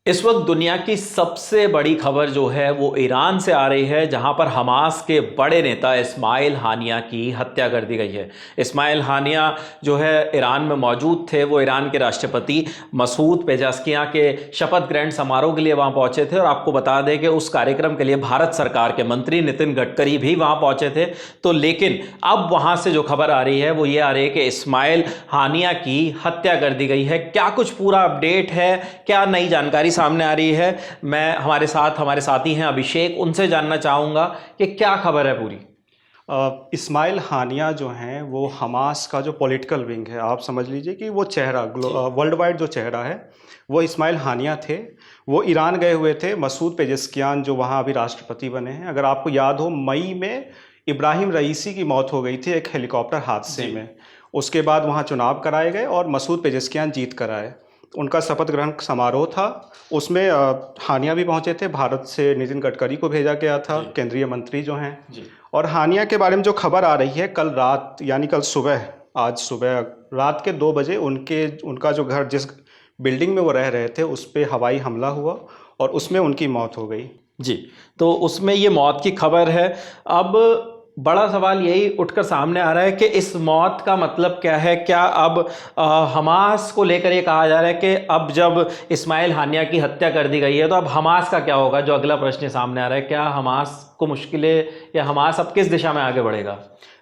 इस वक्त दुनिया की सबसे बड़ी खबर जो है वो ईरान से आ रही है, जहां पर हमास के बड़े नेता इस्माइल हानिया की हत्या कर दी गई है। इस्माइल हानिया जो है ईरान में मौजूद थे। वो ईरान के राष्ट्रपति मसूद पेजेस्कियां के शपथ ग्रहण समारोह के लिए वहां पहुंचे थे। और आपको बता दें कि उस कार्यक्रम के लिए भारत सरकार के मंत्री नितिन गडकरी भी वहां पहुंचे थे। तो लेकिन अब वहां से जो खबर आ रही है वो ये आ रही है कि इस्माइल हानिया की हत्या कर दी गई है। क्या कुछ पूरा अपडेट है, क्या नई जानकारी सामने आ रही है, मैं हमारे साथी हैं अभिषेक, उनसे जानना चाहूंगा कि क्या खबर है पूरी। इस्माइल हानिया जो हैं वो हमास का जो पॉलिटिकल विंग है, आप समझ लीजिए कि वो चेहरा वर्ल्ड वाइड जो चेहरा है वो इस्माइल हानिया थे। वो ईरान गए हुए थे। मसूद पेजेस्कियान जो वहाँ अभी राष्ट्रपति बने हैं, अगर आपको याद हो, मई में इब्राहिम रईसी की मौत हो गई थी एक हेलीकॉप्टर हादसे में। उसके बाद वहाँ चुनाव कराए गए और मसूद पेजेस्कियान जीत कर आए। उनका शपथ ग्रहण समारोह था, उसमें हानिया भी पहुंचे थे। भारत से नितिन गडकरी को भेजा गया था, केंद्रीय मंत्री जो हैं। और हानिया के बारे में जो खबर आ रही है, कल रात यानी कल सुबह, आज सुबह रात के 2 बजे उनका जो घर, जिस बिल्डिंग में वो रह रहे थे, उस पर हवाई हमला हुआ और उसमें उनकी मौत हो गई। जी, तो उसमें ये मौत की खबर है। अब बड़ा सवाल यही उठकर सामने आ रहा है कि इस मौत का मतलब क्या है। क्या अब हमास को लेकर ये कहा जा रहा है कि अब जब इस्माइल हानिया की हत्या कर दी गई है तो अब हमास का क्या होगा? जो अगला प्रश्न सामने आ रहा है, क्या हमास को मुश्किलें, या हमास अब किस दिशा में आगे बढ़ेगा?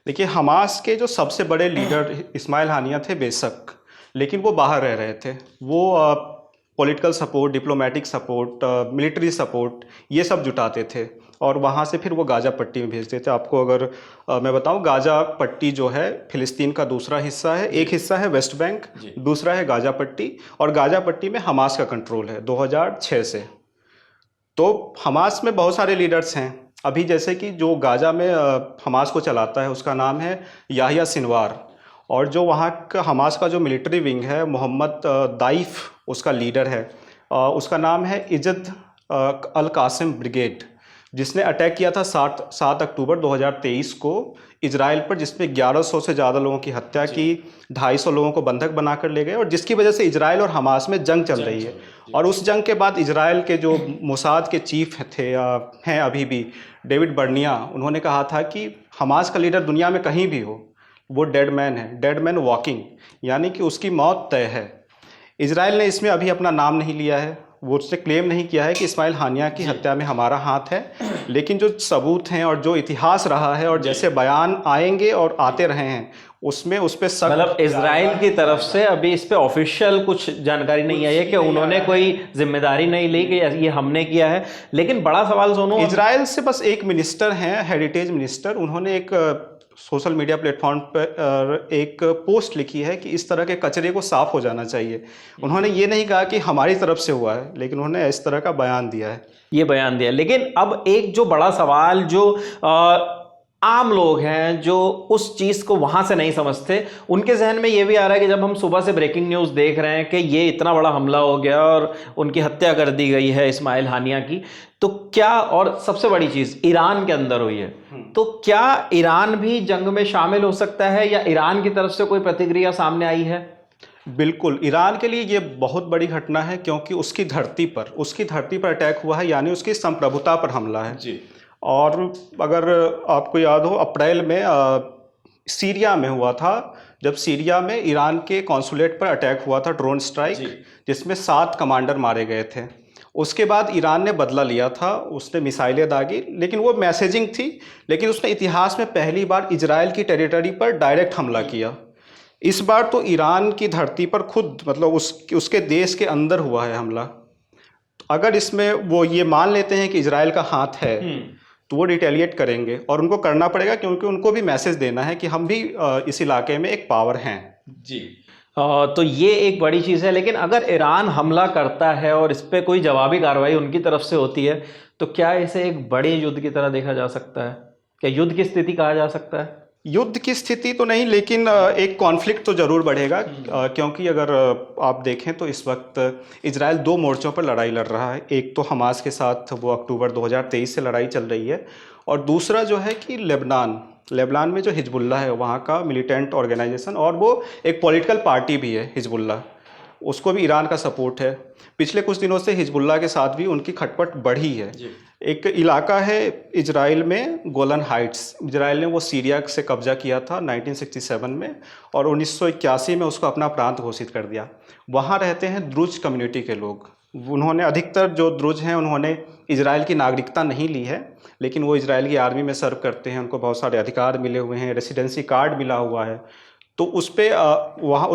देखिए, हमास के जो सबसे बड़े लीडर इस्माइल हानिया थे बेशक, लेकिन वो बाहर रह रहे थे। वो political support, diplomatic support, military support, ये सब जुटाते थे और वहाँ से फिर वो गाज़ा पट्टी में भेजते थे। आपको अगर मैं बताऊं, गाज़ा पट्टी जो है फिलिस्तीन का दूसरा हिस्सा है। एक हिस्सा है वेस्ट बैंक, दूसरा है गाज़ा पट्टी, और गाज़ा पट्टी में हमास का कंट्रोल है 2006 से। तो हमास में बहुत सारे लीडर्स हैं अभी, जैसे कि जो गाज़ा में हमास को चलाता है उसका नाम है याहिया सिनवार। और जो वहाँ का हमास का जो मिलिट्री विंग है, मोहम्मद दाइफ उसका लीडर है। उसका नाम है इज़द अल कासिम ब्रिगेड, जिसने अटैक किया था 7 अक्टूबर 2023 को इजराइल पर, जिसमें 1100 से ज़्यादा लोगों की हत्या की, 250 लोगों को बंधक बनाकर ले गए, और जिसकी वजह से इजराइल और हमास में जंग चल रही है। और उस जंग के बाद इजराइल के जो मोसाद के चीफ थे हैं अभी भी, डेविड बर्निया, उन्होंने कहा था कि हमास का लीडर दुनिया में कहीं भी हो, वो डेड मैन है, डेड मैन वॉकिंग, यानी कि उसकी मौत तय है। इजराइल ने इसमें अभी अपना नाम नहीं लिया है, वो उससे क्लेम नहीं किया है कि इस्माइल हानिया की हत्या में हमारा हाथ है, लेकिन जो सबूत हैं और जो इतिहास रहा है और जैसे बयान आएंगे और आते रहे हैं, उसमें उस पर सब, मतलब इजराइल की तरफ से अभी इस पे ऑफिशियल कुछ जानकारी नहीं आई है कि उन्होंने कोई जिम्मेदारी नहीं ली कि ये हमने किया है। लेकिन बड़ा सवाल सोनू, इजराइल से बस एक मिनिस्टर हैं, हेरिटेज मिनिस्टर, उन्होंने एक सोशल मीडिया प्लेटफॉर्म पर एक पोस्ट लिखी है कि इस तरह के कचरे को साफ हो जाना चाहिए। उन्होंने ये नहीं कहा कि हमारी तरफ से हुआ है, लेकिन उन्होंने इस तरह का बयान दिया है, ये बयान दिया। लेकिन अब एक जो बड़ा सवाल, जो आम लोग हैं जो उस चीज को वहां से नहीं समझते, उनके जहन में ये भी आ रहा है कि जब हम सुबह से ब्रेकिंग न्यूज देख रहे हैं कि ये इतना बड़ा हमला हो गया और उनकी हत्या कर दी गई है इस्माइल हानिया की, तो क्या, और सबसे बड़ी चीज ईरान के अंदर हुई है, तो क्या ईरान भी जंग में शामिल हो सकता है, या ईरान की तरफ से कोई प्रतिक्रिया सामने आई है? बिल्कुल, ईरान के लिए ये बहुत बड़ी घटना है, क्योंकि उसकी धरती पर अटैक हुआ है, यानी उसकी संप्रभुता पर हमला है जी। और अगर आपको याद हो, अप्रैल में सीरिया में हुआ था, जब सीरिया में ईरान के कॉन्सुलेट पर अटैक हुआ था, ड्रोन स्ट्राइक, जिसमें 7 कमांडर मारे गए थे। उसके बाद ईरान ने बदला लिया था, उसने मिसाइलें दागी, लेकिन वो मैसेजिंग थी। लेकिन उसने इतिहास में पहली बार इजराइल की टेरिटरी पर डायरेक्ट हमला किया। इस बार तो ईरान की धरती पर खुद, मतलब उसके देश के अंदर हुआ है हमला। अगर इसमें वो ये मान लेते हैं कि इजराइल का हाथ है, तो वो रिटेलिएट करेंगे, और उनको करना पड़ेगा, क्योंकि उनको भी मैसेज देना है कि हम भी इस इलाके में एक पावर हैं जी। तो ये एक बड़ी चीज़ है। लेकिन अगर ईरान हमला करता है और इस पर कोई जवाबी कार्रवाई उनकी तरफ से होती है, तो क्या इसे एक बड़े युद्ध की तरह देखा जा सकता है? क्या युद्ध की स्थिति कहा जा सकता है? युद्ध की स्थिति तो नहीं, लेकिन एक कॉन्फ्लिक्ट तो ज़रूर बढ़ेगा, क्योंकि अगर आप देखें तो इस वक्त इजराइल 2 मोर्चों पर लड़ाई लड़ रहा है। एक तो हमास के साथ वो अक्टूबर 2023 से लड़ाई चल रही है, और दूसरा जो है कि लेबनान में जो हिजबुल्लाह है, वहाँ का मिलिटेंट ऑर्गेनाइजेशन, और वो एक पॉलिटिकल पार्टी भी है हिजबुल्लाह। उसको भी ईरान का सपोर्ट है। पिछले कुछ दिनों से हिजबुल्लाह के साथ भी उनकी खटपट बढ़ी है। एक इलाका है इजराइल में, गोलन हाइट्स। इजराइल ने वो सीरिया से कब्जा किया था 1967 में, और 1981 में उसको अपना प्रांत घोषित कर दिया। वहाँ रहते हैं द्रुज कम्युनिटी के लोग। उन्होंने अधिकतर जो द्रुज हैं उन्होंने इजराइल की नागरिकता नहीं ली है, लेकिन वो इजराइल की आर्मी में सर्व करते हैं, उनको बहुत सारे अधिकार मिले हुए हैं, रेसिडेंसी कार्ड मिला हुआ है। तो उस पे वहाँ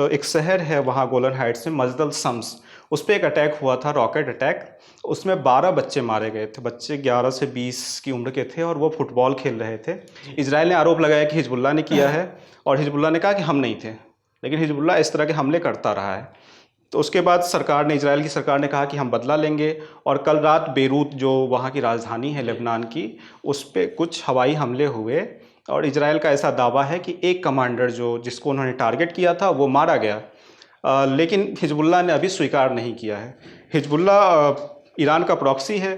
एक शहर है वहाँ गोलन हाइट्स में, मजदल शम्स, उस पर एक अटैक हुआ था, रॉकेट अटैक। उसमें 12 बच्चे मारे गए थे। बच्चे 11 से 20 की उम्र के थे और वो फुटबॉल खेल रहे थे। इजराइल ने आरोप लगाया कि हिजबुल्लाह ने किया है, और हिजबुल्लाह ने कहा कि हम नहीं थे, लेकिन हिजबुल्लाह इस तरह के हमले करता रहा है। तो उसके बाद सरकार ने, इजराइल की सरकार ने कहा कि हम बदला लेंगे, और कल रात बेरूत जो वहाँ की राजधानी है लेबनान की, उस पर कुछ हवाई हमले हुए, और इजराइल का ऐसा दावा है कि एक कमांडर जिसको उन्होंने टारगेट किया था वो मारा गया। लेकिन हिजबुल्लाह ने अभी स्वीकार नहीं किया है। हिजबुल्लाह ईरान का प्रॉक्सी है,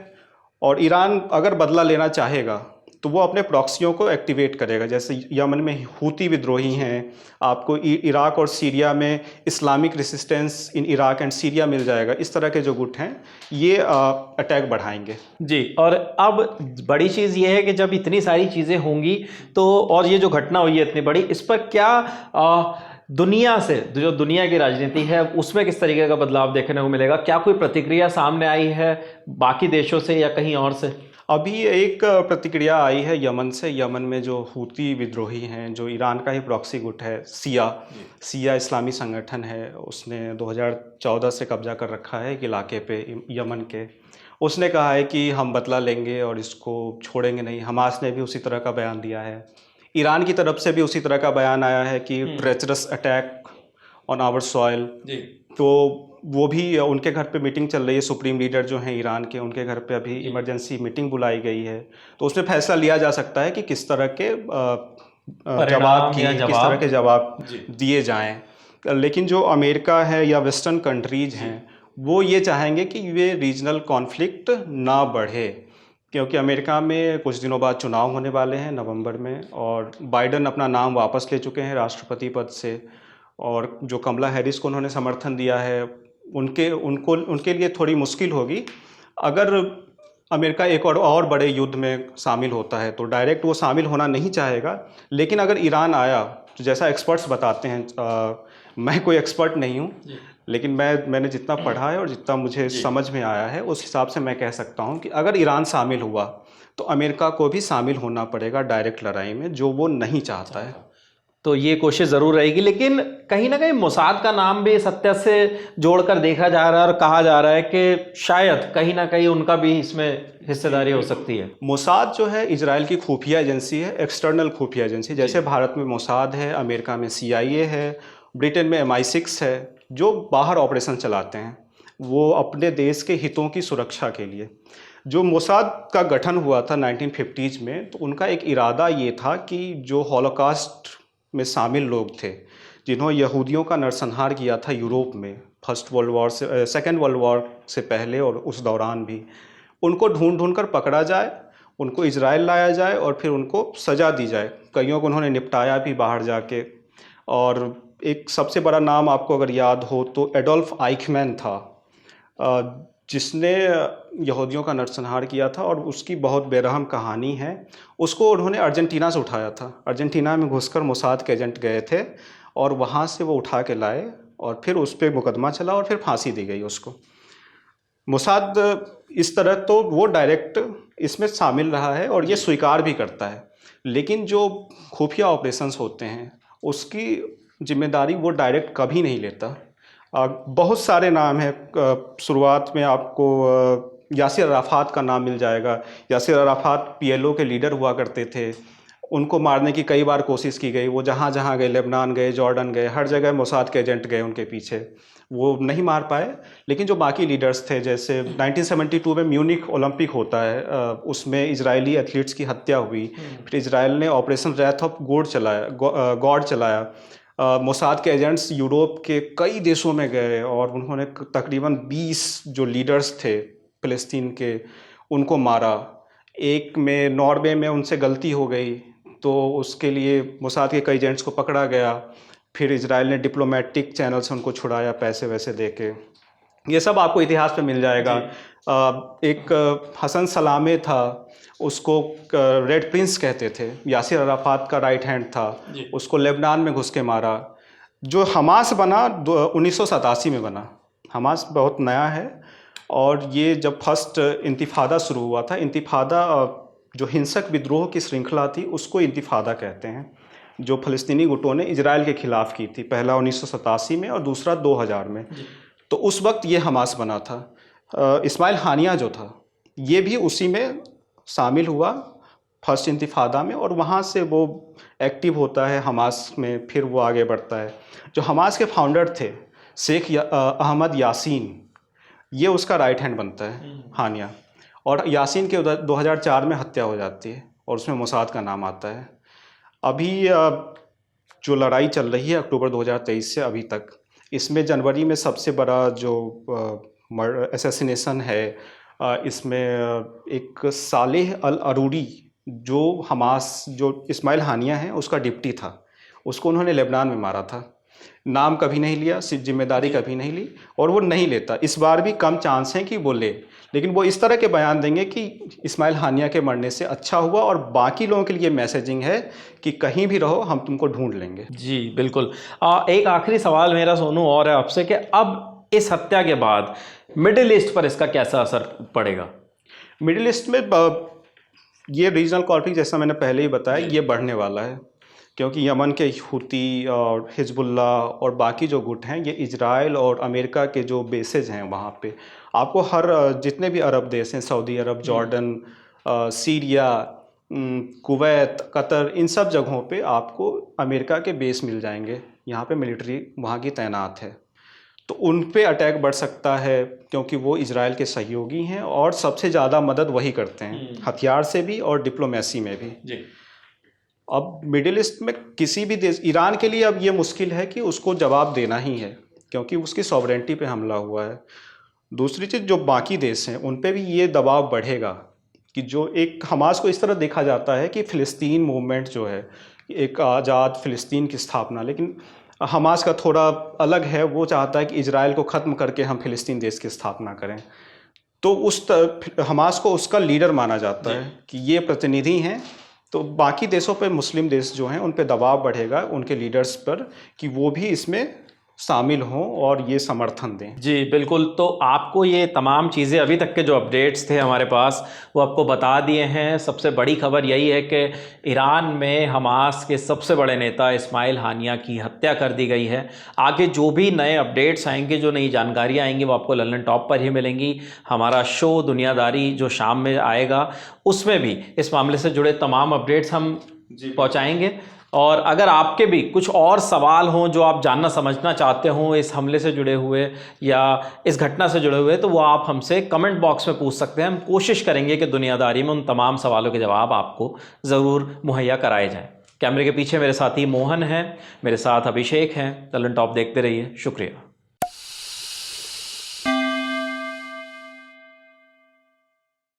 और ईरान अगर बदला लेना चाहेगा तो वो अपने प्रॉक्सियों को एक्टिवेट करेगा। जैसे यमन में हूती विद्रोही हैं, आपको इराक और सीरिया में Islamic resistance in Iraq and Syria मिल जाएगा। इस तरह के जो गुट हैं ये अटैक बढ़ाएंगे। जी, और अब बड़ी चीज़ ये है कि जब इतनी सारी चीज़ें होंगी तो, और ये जो घटना हुई है इतनी बड़ी, इस पर क्या दुनिया से, जो दुनिया की राजनीति है उसमें किस तरीके का बदलाव देखने को मिलेगा? क्या कोई प्रतिक्रिया सामने आई है बाकी देशों से या कहीं और से? अभी एक प्रतिक्रिया आई है यमन से। यमन में जो हूती विद्रोही हैं, जो ईरान का ही प्रॉक्सी गुट है, सिया इस्लामी संगठन है, उसने 2014 से कब्जा कर रखा है एक इलाके पे यमन के। उसने कहा है कि हम बदला लेंगे और इसको छोड़ेंगे नहीं। हमास ने भी उसी तरह का बयान दिया है। ईरान की तरफ से भी उसी तरह का बयान आया है कि treacherous attack on our soil. तो वो भी, उनके घर पे मीटिंग चल रही है। सुप्रीम लीडर जो हैं ईरान के, उनके घर पे अभी इमरजेंसी मीटिंग बुलाई गई है। तो उसमें फैसला लिया जा सकता है कि किस तरह के किस तरह के जवाब दिए जाएं। लेकिन जो अमेरिका है या वेस्टर्न कंट्रीज हैं, वो ये चाहेंगे कि ये रीजनल कॉन्फ्लिक्ट ना बढ़े, क्योंकि अमेरिका में कुछ दिनों बाद चुनाव होने वाले हैं नवंबर में, और बाइडन अपना नाम वापस ले चुके हैं राष्ट्रपति पद से, और जो कमला हैरिस को उन्होंने समर्थन दिया है, उनके लिए थोड़ी मुश्किल होगी। अगर अमेरिका एक और बड़े युद्ध में शामिल होता है तो डायरेक्ट वो शामिल होना नहीं चाहेगा। लेकिन अगर ईरान आया, तो जैसा एक्सपर्ट्स बताते हैं, मैं कोई एक्सपर्ट नहीं हूँ, लेकिन मैंने जितना पढ़ा है और जितना मुझे समझ में आया है, उस हिसाब से मैं कह सकता हूँ कि अगर ईरान शामिल हुआ तो अमेरिका को भी शामिल होना पड़ेगा डायरेक्ट लड़ाई में, जो वो नहीं चाहता है। तो ये कोशिश ज़रूर रहेगी, लेकिन कहीं ना कहीं मोसाद का नाम भी सत्य से जोड़कर देखा जा रहा है, और कहा जा रहा है कि शायद कहीं ना कहीं उनका भी इसमें हिस्सेदारी हो सकती है। मोसाद जो है इजराइल की खुफिया एजेंसी है, एक्सटर्नल खुफिया एजेंसी। जैसे भारत में मोसाद है, अमेरिका में CIA है, ब्रिटेन में MI6 है, जो बाहर ऑपरेशन चलाते हैं वो अपने देश के हितों की सुरक्षा के लिए। जो मोसाद का गठन हुआ था 1950s में, तो उनका एक इरादा ये था कि जो हॉलोकॉस्ट में शामिल लोग थे, जिन्होंने यहूदियों का नरसंहार किया था यूरोप में फर्स्ट वर्ल्ड वॉर से, सेकेंड वर्ल्ड वॉर से पहले और उस दौरान भी, उनको ढूंढ कर पकड़ा जाए, उनको इजराइल लाया जाए और फिर उनको सज़ा दी जाए। कईयों को उन्होंने निपटाया भी बाहर जाके। और एक सबसे बड़ा नाम आपको अगर याद हो तो एडोल्फ आइखमैन था, जिसने यहूदियों का नरसंहार किया था, और उसकी बहुत बेरहम कहानी है। उसको उन्होंने अर्जेंटीना से उठाया था। अर्जेंटीना में घुसकर मोसाद के एजेंट गए थे, और वहाँ से वो उठा के लाए, और फिर उस पर मुकदमा चला और फिर फांसी दी गई उसको। मोसाद इस तरह तो वो डायरेक्ट इसमें शामिल रहा है और ये स्वीकार भी करता है, लेकिन जो खुफिया ऑपरेशंस होते हैं उसकी जिम्मेदारी वो डायरेक्ट कभी नहीं लेता। बहुत सारे नाम हैं। शुरुआत में आपको यासिर अराफात का नाम मिल जाएगा। यासिर अराफात PLO के लीडर हुआ करते थे। उनको मारने की कई बार कोशिश की गई। वो जहाँ जहाँ गए, लेबनान गए, जॉर्डन गए, हर जगह मोसाद के एजेंट गए उनके पीछे, वो नहीं मार पाए। लेकिन जो बाकी लीडर्स थे, जैसे 1972 में म्यूनिख ओलंपिक होता है, उसमें इजरायली एथलीट्स की हत्या हुई। फिर इजराइल ने ऑपरेशन रैथ ऑफ गॉड चलाया। मोसाद के एजेंट्स यूरोप के कई देशों में गए और उन्होंने तकरीबन 20 जो लीडर्स थे फ़लस्तीन के, उनको मारा। एक में नॉर्वे में उनसे गलती हो गई, तो उसके लिए मोसाद के कई एजेंट्स को पकड़ा गया। फिर इजराइल ने डिप्लोमेटिक चैनल से उनको छुड़ाया पैसे वैसे दे के। ये सब आपको इतिहास में मिल जाएगा। एक हसन सलामे था, उसको रेड प्रिंस कहते थे, यासिर अराफात का राइट हैंड था, उसको लेबनान में घुस के मारा। जो हमास बना 1987 में बना। हमास बहुत नया है, और ये जब फर्स्ट इंतिफादा शुरू हुआ था, इंतिफादा जो हिंसक विद्रोह की श्रृंखला थी उसको इंतिफादा कहते हैं, जो फ़लस्तीनी गुटों ने इजराइल के ख़िलाफ़ की थी, पहला 1987 में और दूसरा 2000 में। तो उस वक्त ये हमास बना था। इस्माइल हानिया जो था ये भी उसी में शामिल हुआ फर्स्ट इंतिफादा में, और वहाँ से वो एक्टिव होता है हमास में, फिर वो आगे बढ़ता है। जो हमास के फाउंडर थे शेख अहमद यासीन, ये उसका राइट हैंड बनता है हानिया, और यासीन के 2004 में हत्या हो जाती है और उसमें मोसाद का नाम आता है। अभी जो लड़ाई चल रही है अक्टूबर 2023 से अभी तक, इसमें जनवरी में सबसे बड़ा जो असैसिनेशन है, इसमें एक सालेह अल अरूरी जो हमास जो इस्माइल हानिया है उसका डिप्टी था, उसको उन्होंने लेबनान में मारा था। नाम कभी नहीं लिया, जिम्मेदारी कभी नहीं ली, और वो नहीं लेता। इस बार भी कम चांस है कि वो ले, लेकिन वो इस तरह के बयान देंगे कि इस्माइल हानिया के मरने से अच्छा हुआ, और बाकी लोगों के लिए मैसेजिंग है कि कहीं भी रहो हम तुमको ढूंढ लेंगे। जी बिल्कुल। एक आखिरी सवाल मेरा सोनू और है आपसे कि अब इस हत्या के बाद मिडिल ईस्ट पर इसका कैसा असर पड़ेगा? मिडिल ईस्ट में ये रीजनल कॉन्फ्लिक्ट जैसा मैंने पहले ही बताया, ये बढ़ने वाला है, क्योंकि यमन के हुती और हिजबुल्ला और बाकी जो गुट हैं, ये इजराइल और अमेरिका के जो बेसेज हैं वहाँ पे आपको हर जितने भी अरब देश हैं, सऊदी अरब, जॉर्डन, सीरिया, कुवैत, कतर, इन सब जगहों पे आपको अमेरिका के बेस मिल जाएंगे। यहाँ पे मिलिट्री वहाँ की तैनात है, तो उन पे अटैक बढ़ सकता है, क्योंकि वो इजराइल के सहयोगी हैं और सबसे ज़्यादा मदद वही करते हैं, हथियार से भी और डिप्लोमेसी में भी। जी। अब मिडिल ईस्ट में किसी भी देश, ईरान के लिए अब ये मुश्किल है कि उसको जवाब देना ही है, क्योंकि उसकी सॉवरेंटी पे हमला हुआ है। दूसरी चीज़, जो बाकी देश हैं उन पे भी ये दबाव बढ़ेगा कि जो एक हमास को इस तरह देखा जाता है कि फ़िलिस्तीन मूवमेंट जो है एक आज़ाद फ़िलिस्तीन की स्थापना, लेकिन हमास का थोड़ा अलग है, वो चाहता है कि इजराइल को ख़त्म करके हम फ़िलिस्तीन देश की स्थापना करें। तो हमास को उसका लीडर माना जाता है कि ये प्रतिनिधि हैं, तो बाकी देशों पे, मुस्लिम देश जो हैं उन पे दबाव बढ़ेगा उनके लीडर्स पर कि वो भी इसमें शामिल हों और ये समर्थन दें। जी बिल्कुल। तो आपको ये तमाम चीज़ें, अभी तक के जो अपडेट्स थे हमारे पास, वो आपको बता दिए हैं। सबसे बड़ी खबर यही है कि ईरान में हमास के सबसे बड़े नेता इस्माइल हानिया की हत्या कर दी गई है। आगे जो भी नए अपडेट्स आएंगे, जो नई जानकारियाँ आएंगी, वो आपको लल्लन टॉप पर ही मिलेंगी। हमारा शो दुनियादारी जो शाम में आएगा, उसमें भी इस मामले से जुड़े तमाम अपडेट्स हम पहुँचाएँगे। और अगर आपके भी कुछ और सवाल हों जो आप जानना समझना चाहते हों इस हमले से जुड़े हुए या इस घटना से जुड़े हुए, तो वो आप हमसे कमेंट बॉक्स में पूछ सकते हैं। हम कोशिश करेंगे कि दुनियादारी में उन तमाम सवालों के जवाब आपको ज़रूर मुहैया कराए जाएं। कैमरे के पीछे मेरे साथी मोहन हैं, मेरे साथ अभिषेक हैं। लल्लन टॉप देखते रहिए। शुक्रिया।